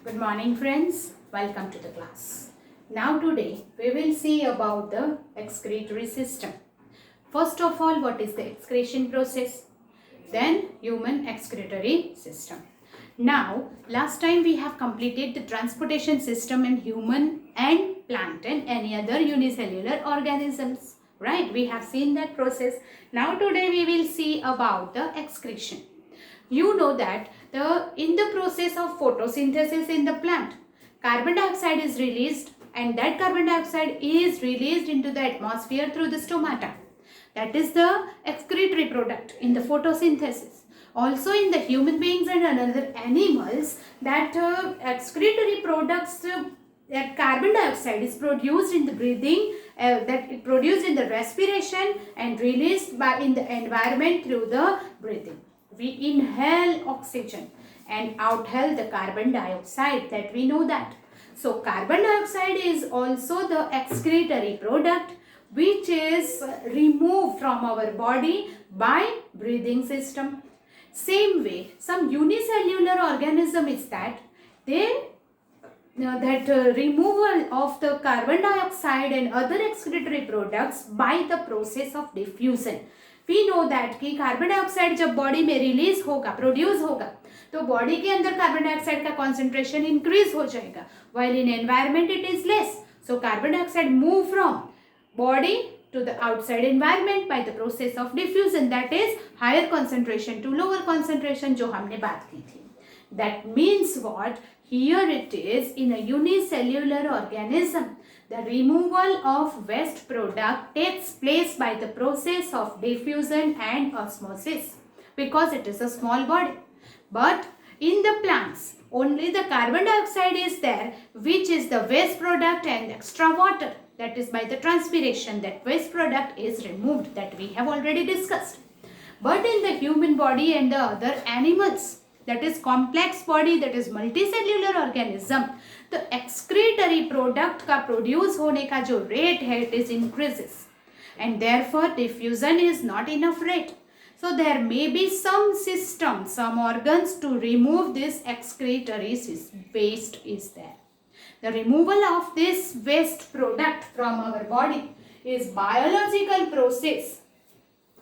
Good morning friends, welcome to the class. Now today we will see about the excretory system. First of all, what is the excretion process? Then human excretory system. Now last time we have completed the transportation system in human and plant and any other unicellular organisms. Right? We have seen that process. Now today we will see about the excretion. You know that in the process of photosynthesis in the plant, carbon dioxide is released and that carbon dioxide is released into the atmosphere through the stomata. That is the excretory product in the photosynthesis. Also in the human beings and other animals, that excretory products, that carbon dioxide is produced in the breathing, that it produced in the respiration and released in the environment through the breathing. We inhale oxygen and outhale the carbon dioxide, that we know that. So carbon dioxide is also the excretory product which is removed from our body by breathing system. Same way, some unicellular organism is that removal of the carbon dioxide and other excretory products by the process of diffusion. We know that कि carbon dioxide जब body में release होगा, produce होगा, तो body के अंदर carbon dioxide का concentration increase हो जाएगा, while in environment it is less. So carbon dioxide move from body to the outside environment by the process of diffusion, that is higher concentration to lower concentration जो हमने बात की थी. That means what? Here it is in a unicellular organism. The removal of waste product takes place by the process of diffusion and osmosis because it is a small body. But in the plants, only the carbon dioxide is there, which is the waste product and extra water. That is by the transpiration that waste product is removed, that we have already discussed. But in the human body and the other animals, that is complex body, that is multicellular organism, तो excretory product का produce होने का जो rate है, it is increases and therefore diffusion is not enough rate. So there may be some system, some organs to remove this excretory waste is there. The removal of this waste product from our body is biological process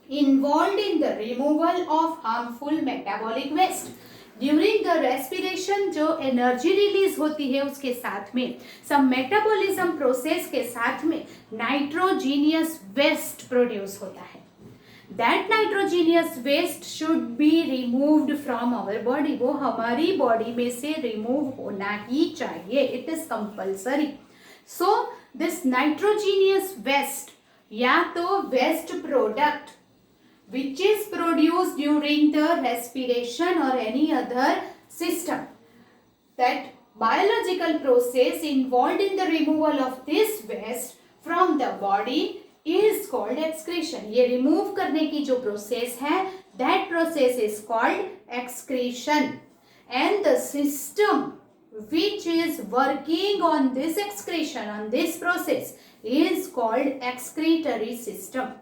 involved in the removal of harmful metabolic waste. During the respiration जो energy release होती है उसके साथ में सब metabolism process के साथ में नाइट्रोजीनियस वेस्ट प्रोड्यूस होता है. That nitrogenous waste should be removed from our body. वो हमारी बॉडी में से रिमूव होना ही चाहिए. It is compulsory. So this nitrogenous waste या तो waste product which is produced during the respiration or any other system, that biological process involved in the removal of this waste from the body is called excretion. ये remove करने की जो process है, that process is called excretion. And the system which is working on this excretion, on this process, is called excretory system.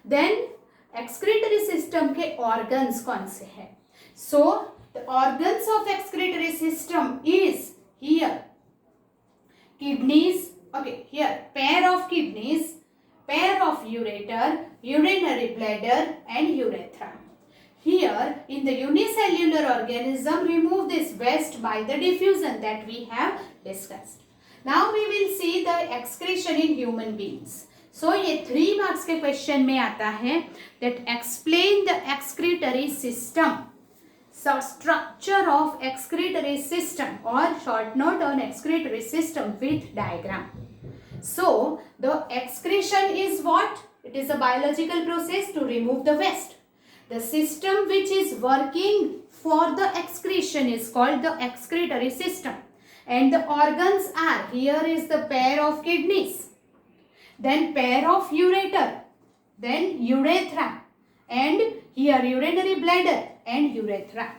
Then excretory system के organs कौन से हैं? So the organs of excretory system is here kidneys. Okay, here pair of kidneys, pair of ureter, urinary bladder and urethra. Here in the unicellular organism, remove this waste by the diffusion that we have discussed. Now we will see the excretion in human beings. So ये 3 marks के question में आता है that explain the excretory system. So structure of excretory system or short note on excretory system with diagram. So the excretion is what? It is a biological process to remove the waste. The system which is working for the excretion is called the excretory system. And the organs are, here is the pair of kidneys, then pair of ureter, then urethra, and here urinary bladder and urethra.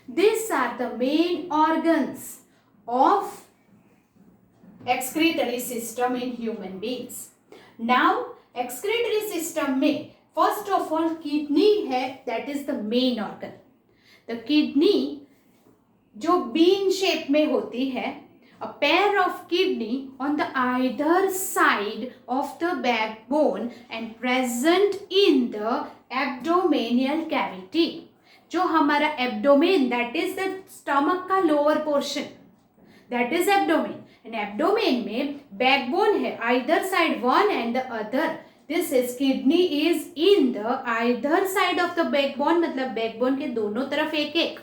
These are the main organs of excretory system in human beings. Now excretory system में first of all kidney है, that is the main organ. The kidney जो bean shape में होती है, a pair of kidney on the either side of the backbone and present in the abdominal cavity. जो हमारा abdomen, that is the stomach का lower portion, that is abdomen. And abdomen में backbone है, either side one and the other. This is kidney is in the either side of the backbone, मतलब backbone के दोनों तरफ एक एक.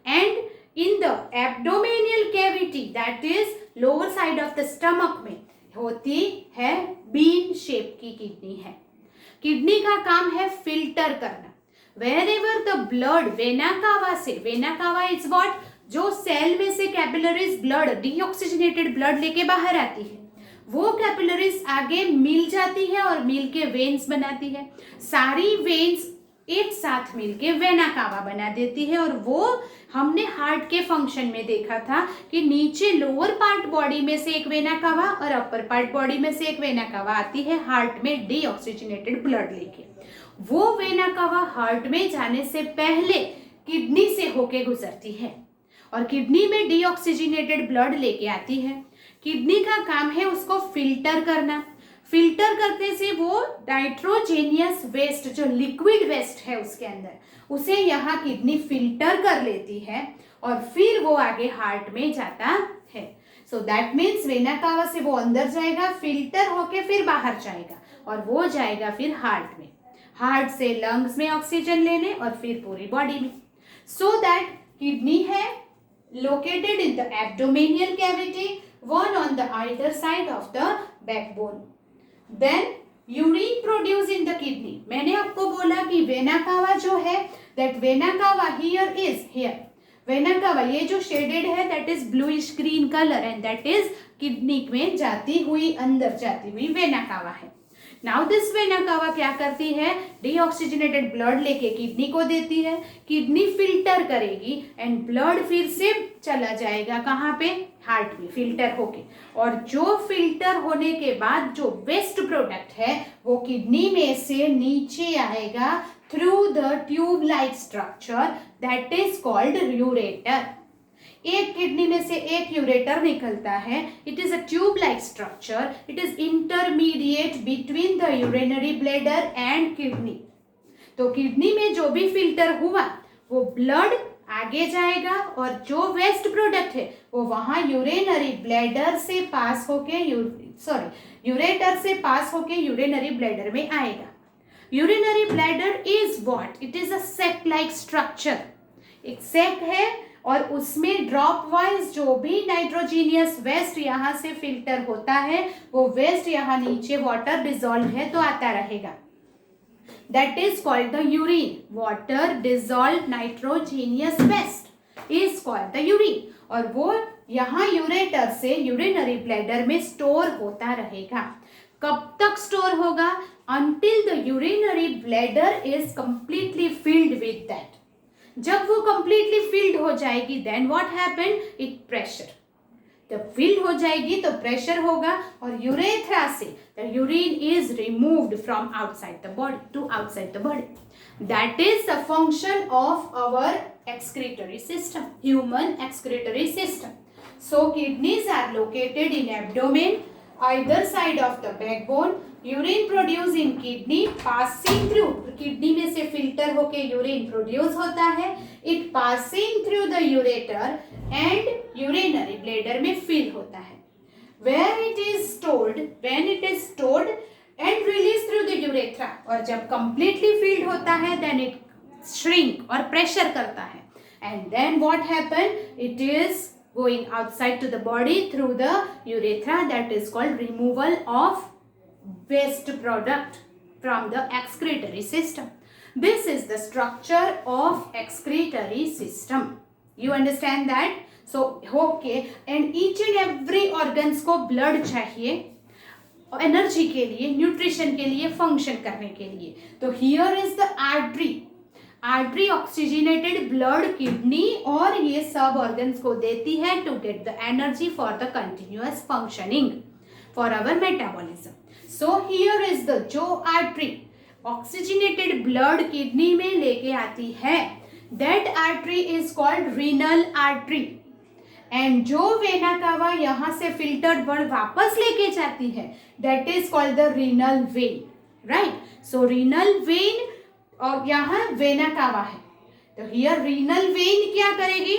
And in the abdominal cavity, that is lower side of the stomach में होती है बीन शेप की किडनी है. किडनी का काम है फिल्टर करना. Wherever the blood, vena cava से, वेना कावा इज व्हाट, जो सेल में से कैपिलरीज ब्लड, डीऑक्सीजनेटेड ब्लड लेके बाहर आती है, वो कैपिलरीज आगे मिल जाती है और मिल के वेन्स बनाती है. सारी वेन्स एक साथ मिलके वेना कावा बना देती है. और वो हमने हार्ट के फंक्शन में देखा था कि नीचे लोअर पार्ट बॉडी में से एक वेना कावा और अपर पार्ट बॉडी में से एक वेना कावा आती है हार्ट में डीऑक्सीजनेटेड ब्लड लेके. वो वेना कावा हार्ट में जाने से पहले किडनी से होके गुजरती है और किडनी में डीऑक्सीजनेटेड ब्लड लेके आती है. किडनी का काम है उसको फिल्टर करना. फिल्टर करने से वो नाइट्रोजेनियस वेस्ट, जो लिक्विड वेस्ट है उसके अंदर, उसे यहाँ किडनी फिल्टर कर लेती है और फिर वो आगे हार्ट में जाता है. So that means vena cava से वो अंदर जाएगा, फिल्टर होके फिर बाहर जाएगा और वो जाएगा फिर हार्ट में. हार्ट से लंग्स में ऑक्सीजन लेने और फिर पूरी बॉडी में. सो दैट किडनी है located in the abdominal cavity, one on the either side of the backbone. Then urine produced in the kidney. मैंने आपको बोला कि वेना कावा जो है, that vena cava here is here. Vena cava ये जो shaded है that is bluish green color and that is kidney में जाती हुई, अंदर जाती हुई वेना कावा है. नाउ दिस वेना कावा क्या करती है, डीऑक्सीजनेटेड ब्लड लेके किडनी को देती है. किडनी फिल्टर करेगी एंड ब्लड फिर से चला जाएगा कहाँ पे, हार्ट में फिल्टर होके. और जो फिल्टर होने के बाद जो वेस्ट प्रोडक्ट है वो किडनी में से नीचे आएगा through the tube like structure that is called ureter. एक किडनी में से एक यूरेटर निकलता है. It is a tube like structure. It is intermediate between the urinary bladder and kidney. तो किडनी में जो भी फिल्टर हुआ वो ब्लड आगे जाएगा और जो वेस्ट प्रोडक्ट है वो वहां यूरिनरी ब्लैडर से पास होके यूरेटर से पास होके यूरिनरी ब्लैडर में आएगा. Urinary bladder is what, it is a sac like structure. एक सैक है और उसमें ड्रॉप वाइज जो भी नाइट्रोजीनियस वेस्ट यहाँ से फिल्टर होता है वो वेस्ट यहाँ नीचे वाटर डिजॉल्व है तो आता रहेगा. That is called the urine. Water dissolve nitrogenous waste is called the urine. और वो यहाँ यूरेटर से यूरिनरी ब्लैडर में स्टोर होता रहेगा. कब तक स्टोर होगा, until the urinary bladder is completely filled with that. जब वो completely filled हो जाएगी then what happen, it pressure. जब filled हो जाएगी तो pressure होगा और urethra से the urine is removed from outside the body to outside the body. That is the function of our excretory system, human excretory system. So kidneys are located in abdomen, either side of the backbone. Urine produce in kidney passing through, kidney में से filter होके urine produce होता है. It passing through the ureter and urinary bladder में fill होता है. Where it is stored, when it is stored and release through the urethra. और जब कंप्लीटली फिल्ड होता है देन इट श्रिंक और प्रेशर करता है and then what happen, it is going outside to the body through the urethra. That is called removal of waste product from the excretory system. This is the structure of excretory system. You understand that? So okay, and each and every organs को blood चाहिए energy के लिए, nutrition के लिए, function करने के लिए. तो here is the artery. Artery oxygenated blood kidney और ये सब ऑर्गन्स को देती है to get the energy for the continuous functioning for our metabolism. So here is the जो आर्टरी ऑक्सीजनेटेड ब्लड किडनी में लेके आती है, that artery is called renal artery. And जो वेना कावा यहाँ से फिल्टर्ड ब्लड वापस लेके जाती है that is called the renal vein, right. So renal vein और यहाँ वेना कावा है, तो हियर रीनल वेन क्या करेगी,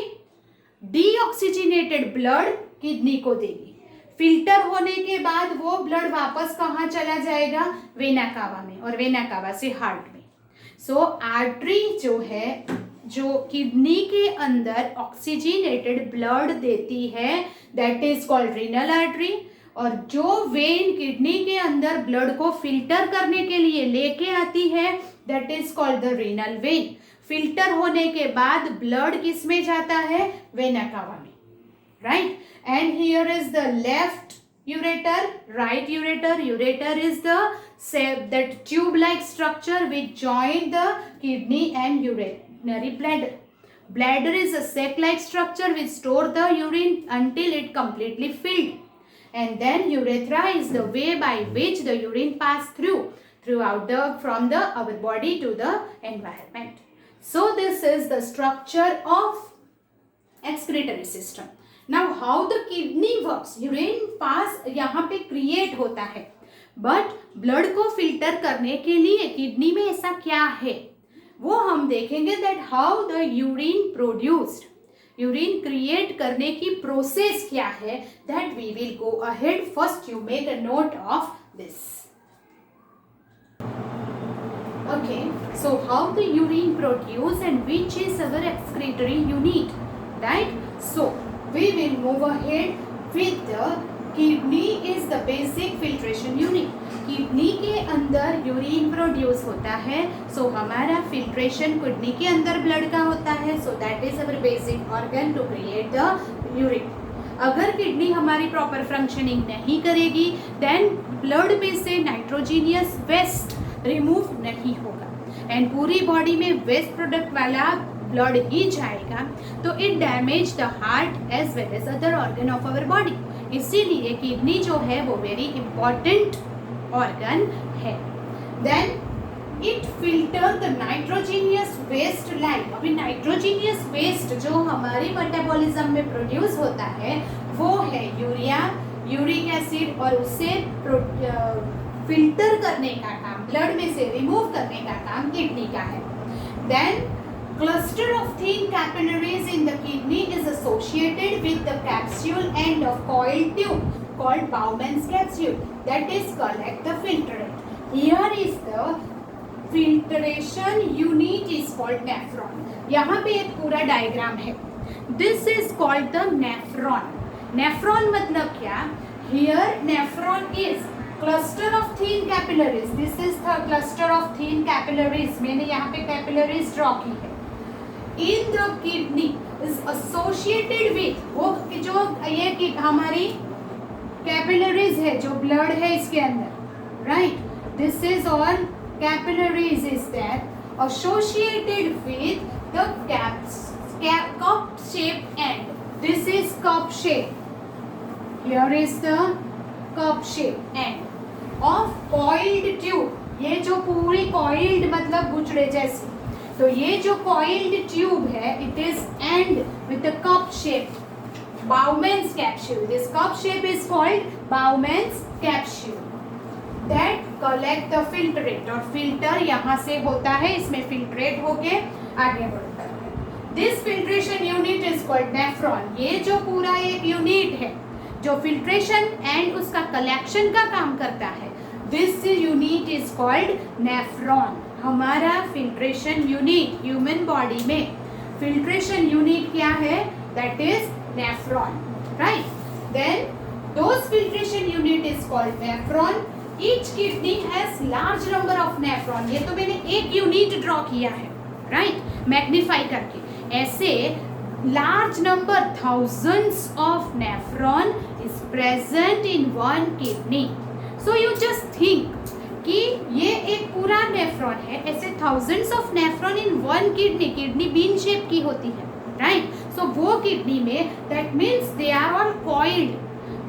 डीऑक्सीजनेटेड ब्लड किडनी को देगी। फिल्टर होने के बाद वो ब्लड वापस कहाँ चला जाएगा, वेना कावा में, और वेना कावा से हार्ट में। सो आर्टरी जो है, जो किडनी के अंदर ऑक्सीजनेटेड ब्लड देती है that is called renal artery, और जो वेन किडनी के अंदर ब्लड को फिल्टर करने के लिए लेके आती है that is called the renal when. Filter होने के बाद ब्लड किस में जाता है, वेना कावा में, right. And here is the left ureter, right ureter. Ureter is that tube-like structure which join the kidney and urinary bladder. Bladder is a sac-like structure which store the urine until it completely filled. And then urethra is the way by which the urine pass throughout from our body to the environment. So this is the structure of excretory system. Now how the kidney works, urine pass यहाँ पे create होता है, but blood को filter करने के लिए kidney में ऐसा क्या है वो हम देखेंगे, that how the urine produced, urine create करने की प्रोसेस क्या है, that we will go ahead. First you make a note of this. Okay, so how the urine produce and which is our excretory unit, right. So we will move ahead with the kidney is the basic filtration unit. Kidney के अंदर urine produce होता है, सो हमारा filtration kidney के अंदर blood का होता है, so that is our basic organ to create the urine. अगर किडनी हमारी प्रॉपर फंक्शनिंग नहीं करेगी देन ब्लड में से नाइट्रोजीनियस वेस्ट रिमूव नहीं होगा एंड पूरी बॉडी में वेस्ट प्रोडक्ट वाला ब्लड ही जाएगा, तो it damage the heart as well as other organ of our body. इसीलिए किडनी जो है वो वेरी इंपॉर्टेंट ऑर्गन है। Then it filter the nitrogenous waste like, अभी नाइट्रोजीनियस वेस्ट जो हमारे मेटाबॉलिज्म में प्रोड्यूस होता है वो है यूरिया, यूरिक एसिड, और उससे फिल्टर करने का काम, ब्लड में से रिमूव करने का काम किडनी का है। Then cluster of thin capillaries in the kidney is associated with the capsule end of coiled tube called Bowman's capsule that is collect the filtrate. Here is the filtration unit is called nephron. यहाँ पे एक पूरा diagram है, this is called the nephron. Nephron मतलब क्या? Here nephron is cluster of thin capillaries. This is the cluster of thin capillaries. मैंने यहाँ पे capillaries draw की है। In the kidney is associated with, वो जो ये हमारी कैपिलरीज है, जो ब्लड है इसके अंदर, right, this is all capillaries is that associated with the cup shape end. This is cup shape. Here is the cup shape end of coiled tube. ये जो पूरी coiled मतलब गुचड़े जैसी, तो ये जो coiled tube है it is end with the cup shape Bowman's capsule. This cup shape is called Bowman's capsule that collect the filtrate, और filter यहाँ से होता है, इसमें filtrate होके आगे बढ़ता है। This filtration unit is called nephron. ये जो पूरा एक unit है जो filtration and उसका collection का काम करता है, this unit is called nephron. हमारा filtration unit human body में filtration unit क्या है, that is nephron, right? Then those filtration unit is called nephron. Each kidney has large number of nephron. ये तो मैंने एक unit draw किया है, right? Magnify करके, ऐसे large number thousands of nephron is present in one kidney. So you just think कि ये एक पूरा नेफ्रॉन है, ऐसे thousands of nephron in one kidney. Kidney bean shape की होती है, राइट? सो वो किडनी में that means they are all coiled,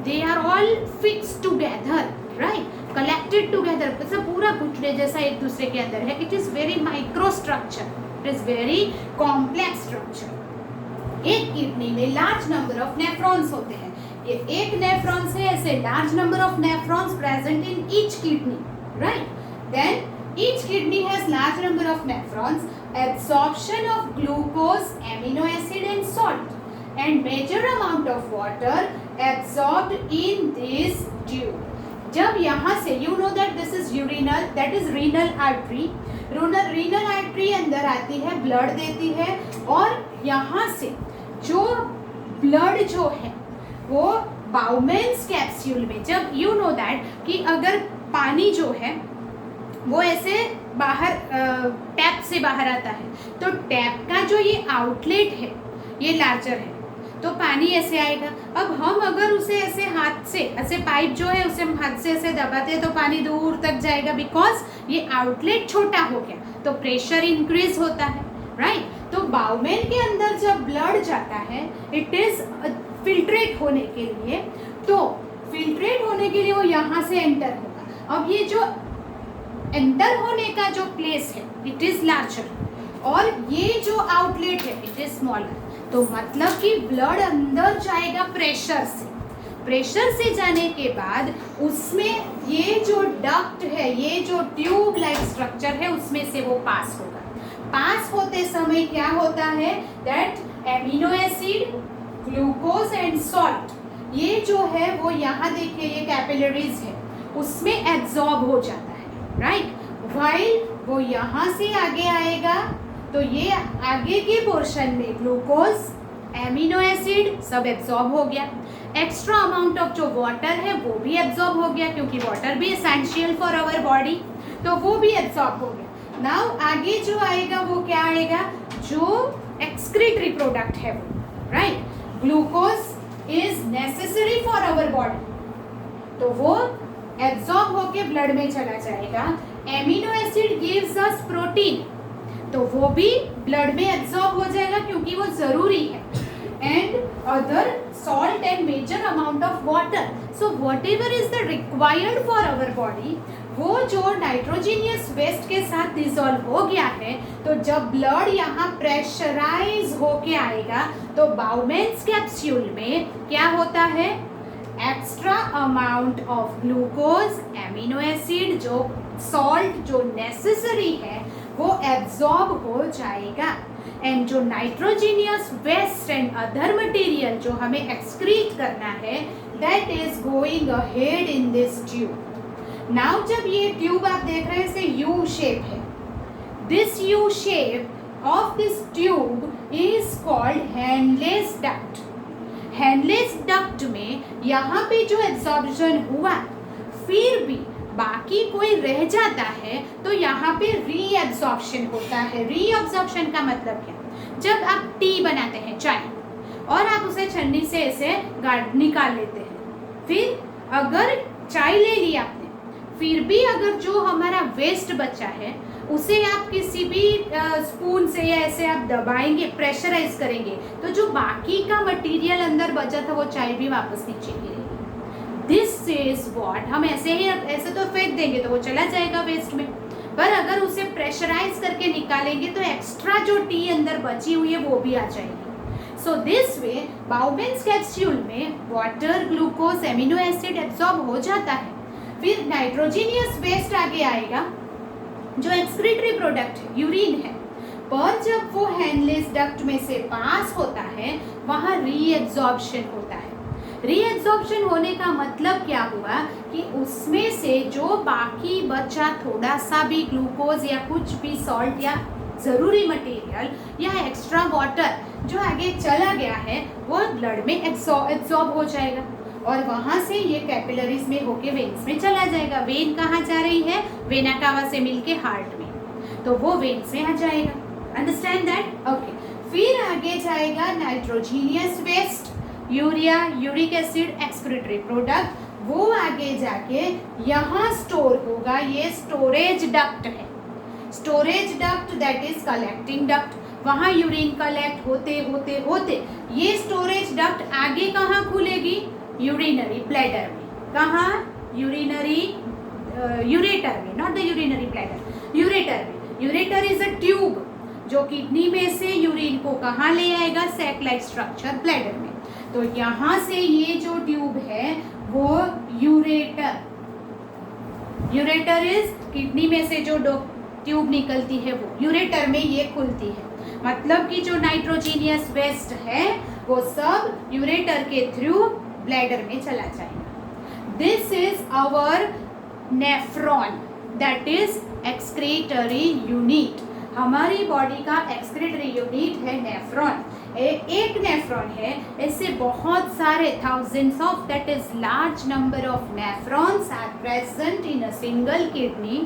they are all fixed together, right? Collected together. ऐसा पूरा घुटने जैसा एक दूसरे के अंदर है. It is very micro structure, it is very complex structure. एक किडनी में लार्ज नंबर ऑफ नेफ्रॉन्स होते हैं, ये एक नेफ्रॉन्स है, ऐसे large number of nephrons present in each kidney, right. Then each kidney has large number of nephrons, absorption of glucose, amino acid and salt, and major amount of water absorbed in this tube. जब यहाँ से you know that this is urinal, that is renal artery, renal artery अंदर आती है, blood देती है, और यहाँ से जो blood जो है वो बाउमेन्स कैप्सूल में, जब you know that कि अगर पानी जो है वो ऐसे बाहर टैप से बाहर आता है, तो टैप का जो ये आउटलेट है ये लार्जर है, तो पानी ऐसे आएगा। अब हम अगर उसे ऐसे हाथ से, ऐसे पाइप जो है उसे हम हाथ से ऐसे दबाते हैं तो पानी दूर तक जाएगा, बिकॉज ये आउटलेट छोटा हो गया, तो प्रेशर इंक्रीज होता है, राइट। तो बाउमेन के अंदर जब ब्लड जाता है, इट इज फिल्ट्रेट होने के लिए, तो फिल्ट्रेट होने के लिए वो यहाँ से एंटर होगा। अब ये जो एंटर होने का जो प्लेस है इट इज लार्जर, और ये जो आउटलेट है इट इज स्मॉलर, तो मतलब कि ब्लड अंदर जाएगा प्रेशर से जाने के बाद उसमें ये जो डक्ट है, ये जो ट्यूब लाइक स्ट्रक्चर है, उसमें से वो पास होगा। पास होते समय क्या होता है, that amino acid, glucose and salt, ये जो है वो यहाँ देखिए ये कैपिलरीज है, उसमें एब्जॉर्ब हो जाता है, राइट। वाइल वो यहाँ से आगे आएगा, तो ये आगे के पोर्शन में ग्लूकोज, एमिनो एसिड सब एब्जॉर्ब हो गया। एक्स्ट्रा अमाउंट ऑफ जो वाटर है वो भी एब्जॉर्ब हो गया, क्योंकि वाटर भी एसेंशियल फॉर आवर बॉडी, तो वो भी एब्जॉर्ब हो गया। नाउ आगे जो आएगा वो क्या आएगा, जो एक्सक्रीटरी प्रोडक्ट है वो, right. Glucose is necessary for our body, तो वो एब्जॉर्ब होके ब्लड में चला जाएगा। Amino acid gives us protein, तो वो भी ब्लड में एब्जॉर्ब हो जाएगा क्योंकि वो जरूरी है। And other salt and major amount of water, so whatever is the required for our body, वो जो नाइट्रोजीनियस वेस्ट के साथ डिसॉल्व हो गया है, तो जब ब्लड यहाँ प्रेशराइज होके आएगा तो बाउमेन्स कैप्सूल में क्या होता है, extra amount of glucose, amino acid, जो सॉल्ट जो नेसेसरी है वो एब्जॉर्ब हो जाएगा। एंड जो nitrogenous waste and other material जो हमें एक्सक्रीट करना है, that is going ahead in this tube. Now जब ये ट्यूब आप देख रहे हैं इसे यू शेप है, this U shape of this tube is called handless duct. Handless duct में यहाँ पे जो एब्जॉर्प्शन हुआ फिर भी बाकी कोई रह जाता है, तो यहाँ पे रीएब्जॉर्प्शन होता है। रीएब्जॉर्प्शन का मतलब क्या, जब आप टी बनाते हैं चाय, और आप उसे छन्नी से ऐसे निकाल लेते हैं, फिर अगर चाय ले ली आपने, फिर भी अगर जो हमारा वेस्ट बचा है उसे आप किसी भी स्पून से या ऐसे आप दबाएंगे, प्रेशराइज करेंगे, तो जो बाकी का मटेरियल अंदर बचा था वो चाय भी वापस नीचे गिरेगी। दिस इज व्हाट, हम ऐसे ही ऐसे तो फेंक देंगे तो वो चला जाएगा वेस्ट में, पर अगर उसे प्रेशराइज करके निकालेंगे तो एक्स्ट्रा जो टी अंदर बची हुई है वो भी आ जाएगी। सो दिस वे बाउमेन्स कैप्सूल में water, glucose, amino acid absorb हो जाता है। फिर नाइट्रोजीनियस वेस्ट आगे आएगा जो एक्सक्रीटरी प्रोडक्ट है, यूरिन है, पर जब वो हैंडलेस डक्ट में से पास होता है वहाँ रीएब्जॉर्प्शन होता है। रीएब्जॉर्प्शन होने का मतलब क्या हुआ कि उसमें से जो बाकी बचा थोड़ा सा भी ग्लूकोज या कुछ भी सॉल्ट या ज़रूरी मटेरियल या एक्स्ट्रा वाटर जो आगे चला गया है वो ब्लड में एब्जॉर्ब हो जाएगा, और वहाँ से ये कैपिलरीज में होके वेन्स में चला जाएगा। वेन कहाँ जा रही है, वेना कावा से मिलके हार्ट में, तो वो वेन्स में आ जाएगा। Understand that, okay. फिर आगे जाएगा nitrogenous waste, urea, uric acid, excretory product, वो आगे जाके यहाँ स्टोर होगा। ये स्टोरेज डक्ट है, storage duct that is collecting duct. वहाँ यूरिन कलेक्ट होते होते होते ये स्टोरेज डक्ट आगे कहाँ खुलेगी, यूरिनरी ब्लैडर में। कहाँ, यूरिनरी यूरेटर में, not the urinary bladder, ureter में। यूरेटर इज अ ट्यूब, जो किडनी में से यूरिन को कहाँ ले आएगा, सैक लाइक स्ट्रक्चर ब्लैडर में। तो यहाँ से ये जो ट्यूब है वो यूरेटर, यूरेटर इज किडनी में से जो ट्यूब निकलती है वो यूरेटर में ये खुलती है। मतलब कि जो नाइट्रोजीनियस वेस्ट है वो सब यूरेटर के थ्रू ब्लैडर में चला जाएगा। This is our nephron, that is excretory unit. हमारी बॉडी का एक्सक्रीटरी यूनिट है नेफ्रॉन। एक नेफ्रॉन है, ऐसे बहुत सारे thousands of, that is large number of nephrons are present in a single kidney.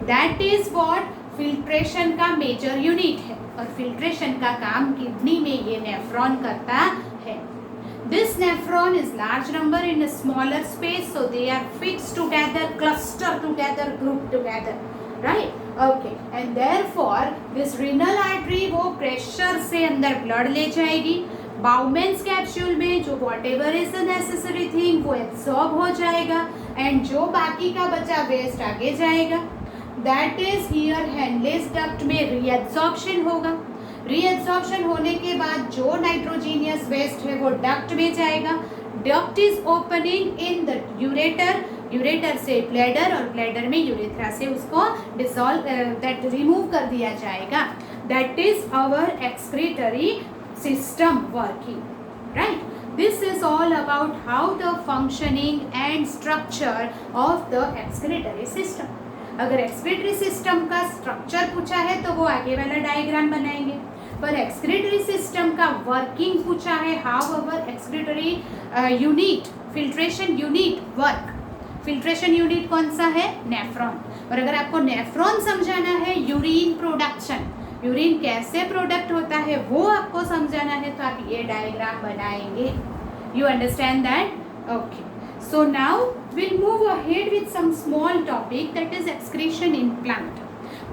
That is what filtration का major unit है और फिल्ट्रेशन का काम किडनी में ये नेफ्रॉन करता है। This nephron is large number in a smaller space, so they are fixed together, cluster together, group together, right? Okay, and therefore this renal artery वो प्रेशर से अंदर ब्लड ले जाएगी, बाउमेन्स कैप्सूल में जो whatever is the necessary thing वो absorb हो जाएगा, एंड जो बाकी का बचा वेस्ट आगे जाएगा। That is here handless duct में रीएब्सॉर्प्शन होगा। रीएब्सॉर्प्शन होने के बाद जो नाइट्रोजीनियस वेस्ट है वो डक्ट में जाएगा। Duct is opening in the ureter, ureter से ब्लैडर और ब्लैडर में यूरेथ्रा से उसको डिसॉल्व दैट रिमूव कर दिया जाएगा। That is our excretory system working, right. This is all about how the functioning and structure of the excretory system. अगर excretory system का स्ट्रक्चर पूछा है तो वो आगे वाला डायग्राम बनाएंगे, पर एक्सक्रीटरी सिस्टम का वर्किंग पूछा है, how our excretory unit, filtration unit work. Filtration unit कौन सा है, नेफ्रॉन। और अगर आपको नेफ्रॉन समझाना है, यूरिन प्रोडक्शन, यूरिन कैसे प्रोडक्ट होता है वो आपको समझाना है, तो आप ये डायग्राम बनाएंगे। You understand that? Okay, so now we'll move ahead with some small topic, that is excretion in plant.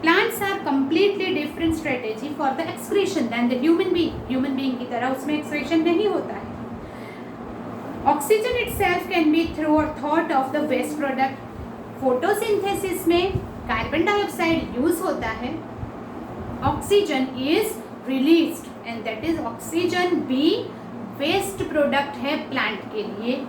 Plants are completely different strategy for the excretion than the human being. Human being की तरह उसमें excretion नहीं होता है। Oxygen itself can be thought of the waste product. Photosynthesis में carbon dioxide use होता है, oxygen is released, and that is oxygen भी वेस्ट प्रोडक्ट है प्लांट के लिए,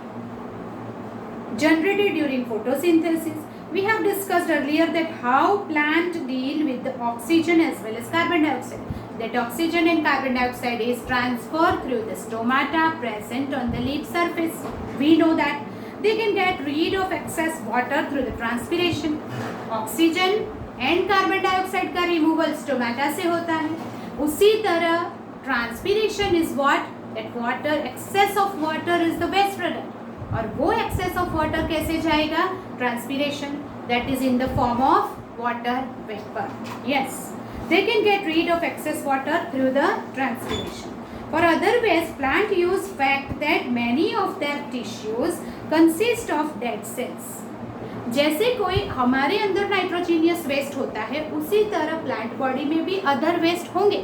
generated during photosynthesis. We have discussed earlier that how plant deal with the oxygen as well as carbon dioxide. That oxygen and carbon dioxide is transferred through the stomata present on the leaf surface. We know that they can get rid of excess water through the transpiration. Oxygen and carbon dioxide का removal stomata से होता है। उसी तरह transpiration is what? That water, excess of water is the waste product. और वो access of water कैसे जाएगा, transpiration, that is in the form of water vapour. Yes, they can get rid of excess water through the transpiration. For other waste plant use fact that many of their tissues consist of dead cells. जैसे कोई हमारे अंदर nitrogenous waste होता है, उसी तरह plant body में भी अदर वेस्ट होंगे।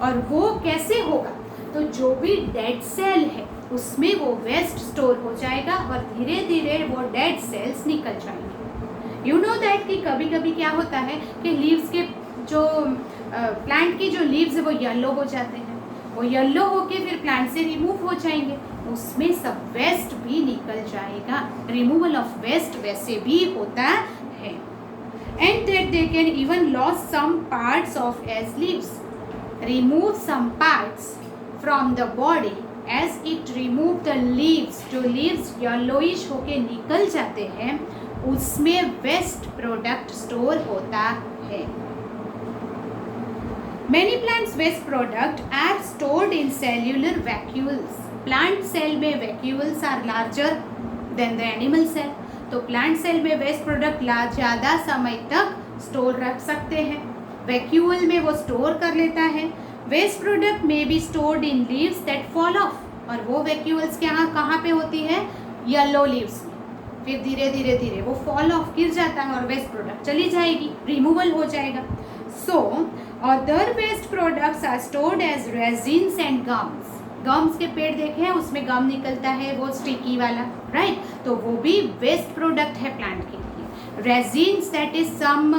और वो कैसे होगा, तो जो भी डेड सेल है उसमें वो वेस्ट स्टोर हो जाएगा और धीरे धीरे वो डेड सेल्स निकल जाएंगे। यू नो दैट कि कभी कभी क्या होता है कि लीव्स के जो प्लांट की जो लीव्स है वो येलो हो जाते हैं, वो येलो होके फिर प्लांट से रिमूव हो जाएंगे, उसमें सब वेस्ट भी निकल जाएगा। रिमूवल ऑफ वेस्ट वैसे भी होता है। And that they can even loss some parts of as leaves, remove some parts from the body as it remove the leaves, जो leaves yellowish होके निकल जाते हैं उसमें वेस्ट प्रोडक्ट स्टोर होता है। Many plants waste product are stored in cellular vacuoles. Plant cell में vacuoles are larger than the animal cell. तो plant cell में वेस्ट प्रोडक्ट ज़्यादा समय तक स्टोर रख सकते हैं, वैक्यूल में वो स्टोर कर लेता है। वेस्ट प्रोडक्ट में be stored in leaves that fall of, और वो वैक्यूल्स कहाँ पे होती है, येलो लीव्स में, फिर धीरे धीरे धीरे वो फॉल ऑफ गिर जाता है और वेस्ट प्रोडक्ट चली जाएगी, रिमूवल हो जाएगा। So other waste products are stored as resins and gums. Gums के पेड़ देखे हैं, उसमें गम निकलता है वो स्टिकी वाला, राइट, तो वो भी वेस्ट प्रोडक्ट है प्लांट के लिए। Resins that is some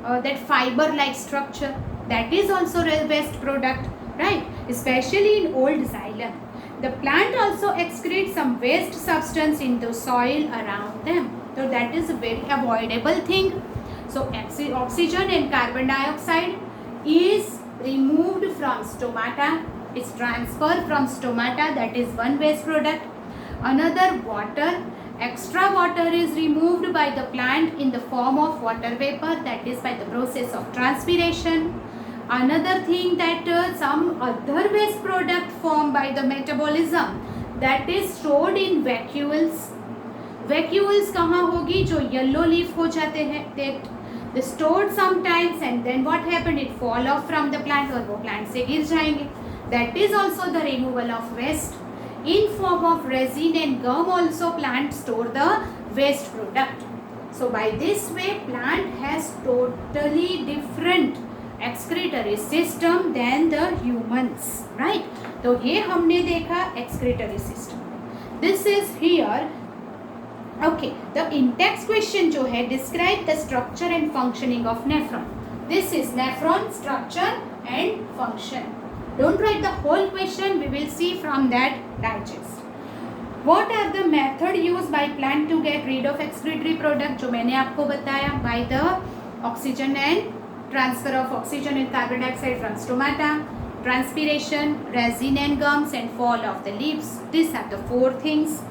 that fibre like structure, that is also a waste product, right? Especially in old xylem. The plant also excretes some waste substance into soil around them. So that is a very avoidable thing. So oxygen and carbon dioxide is removed from stomata, is transferred from stomata, that is one waste product. Another, water, extra water is removed by the plant in the form of water vapor, that is by the process of transpiration. Another thing, that some other waste product formed by the metabolism, that is stored in vacuoles. Vacuoles कहाँ होगी? जो yellow leaf हो जाते हैं, they stored sometimes and then what happened? It fall off from the plant और वो plant से गिर जाएंगे. That is also the removal of waste. In form of resin and gum also plant store the waste product. So by this way plant has totally different excretory system than the humans, right? तो ये हमने देखा excretory system. This is here. Okay, the in-text question जो है, describe the structure and functioning of nephron. This is nephron structure and function. Don't write the whole question, we will see from that digest. What are the method used by plant to get rid of excretory product? जो मैंने आपको बताया, by the oxygen and transfer of oxygen and carbon dioxide from stomata, transpiration, resin and gums and fall of the leaves. These are the four things.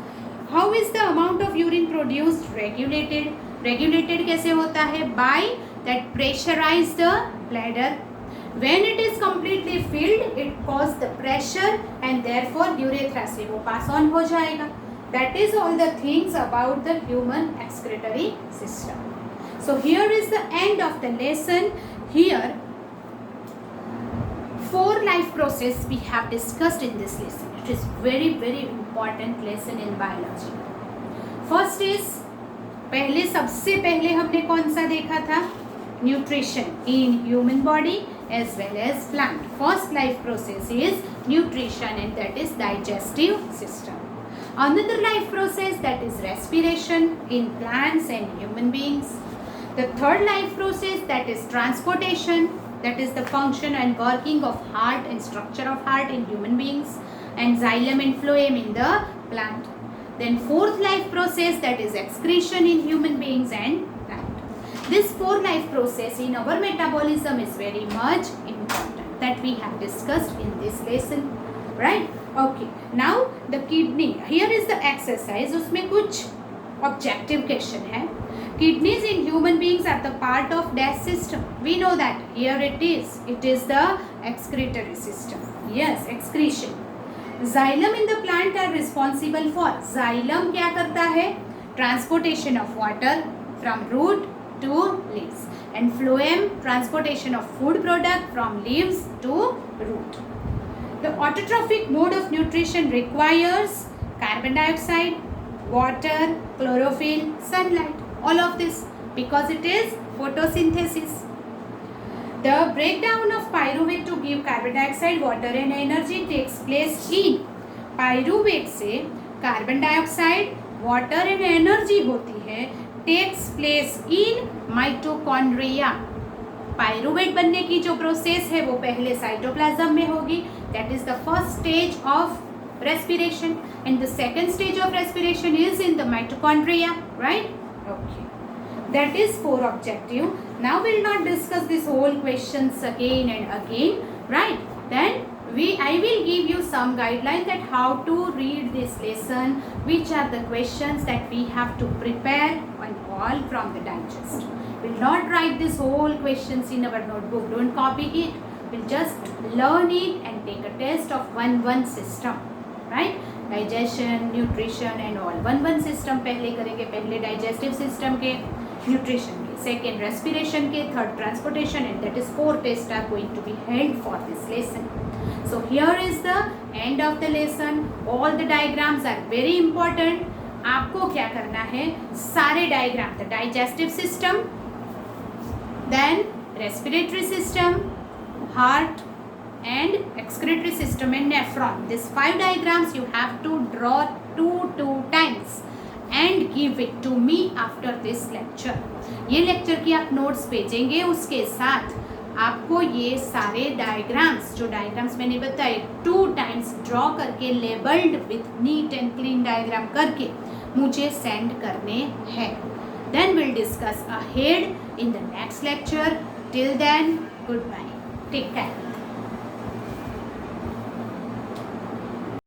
How is the amount of urine produced regulated? Regulated कैसे होता है? By that pressurize the bladder. When it is completely filled, it cause the pressure and therefore urethra से वो pass on हो जाएगा. That is all the things about the human excretory system. So here is the end of the lesson. Here 4 life process we have discussed in this lesson. It is very important lesson in biology. First is, सबसे पहले हमने कौन सा देखा था? Nutrition in human body as well as plant. First life process is nutrition and that is digestive system. Another life process, that is respiration in plants and human beings. The third life process, that is transportation, that is the function and working of heart and structure of heart in human beings, and xylem and phloem in the plant. Then fourth life process, that is excretion in human beings and plant. This 4 life process in our metabolism is very much important, that we have discussed in this lesson, right? Okay, now the kidney. Here is the exercise. उसमें कुछ objective question है. Kidneys in human beings are the part of dash system. We know that. Here it is. It is the excretory system. Yes, excretion. Xylem in the plant are responsible for. Xylem क्या करता है? Transportation of water from root to leaves. And phloem, transportation of food product from leaves to root. The autotrophic mode of nutrition requires carbon dioxide, water, chlorophyll, sunlight. All of this because it is photosynthesis. The breakdown of pyruvate to give carbon dioxide, water and energy takes place in pyruvate से carbon dioxide, water and energy होती है, takes place in mitochondria. Pyruvate बनने की जो process है वो पहले cytoplasm में होगी. That is the first stage of respiration and the second stage of respiration is in the mitochondria, right? Okay, that is 4 objective. Now we will not discuss this whole questions again and again, right? Then I will give you some guidelines that how to read this lesson, which are the questions that we have to prepare and all from the digest. We will not write this whole questions in our notebook. Don't copy it. We'll just learn it and take a test of 1-1 system, right? Digestion, nutrition and all. 1-1 system पहले करेंगे. पहले digestive system के, nutrition के, second respiration के, third transportation and that is 4 tests are going to be held for this lesson. So here is the end of the lesson. All the diagrams are very important. आपको क्या करना है? सारे diagram, the digestive system, then respiratory system, heart and excretory system and nephron. These 5 diagrams you have to draw 2 times and give it to me after this lecture. ये lecture की आप notes भेजेंगे, उसके साथ आपको ये सारे डायग्राम्स, जो डायग्राम्स मैंने बताए 2 टाइम्स ड्रॉ करके labelled with neat and clean diagram करके मुझे सेंड करने हैं. Then we'll discuss ahead in the next lecture. Till then, goodbye. Take care.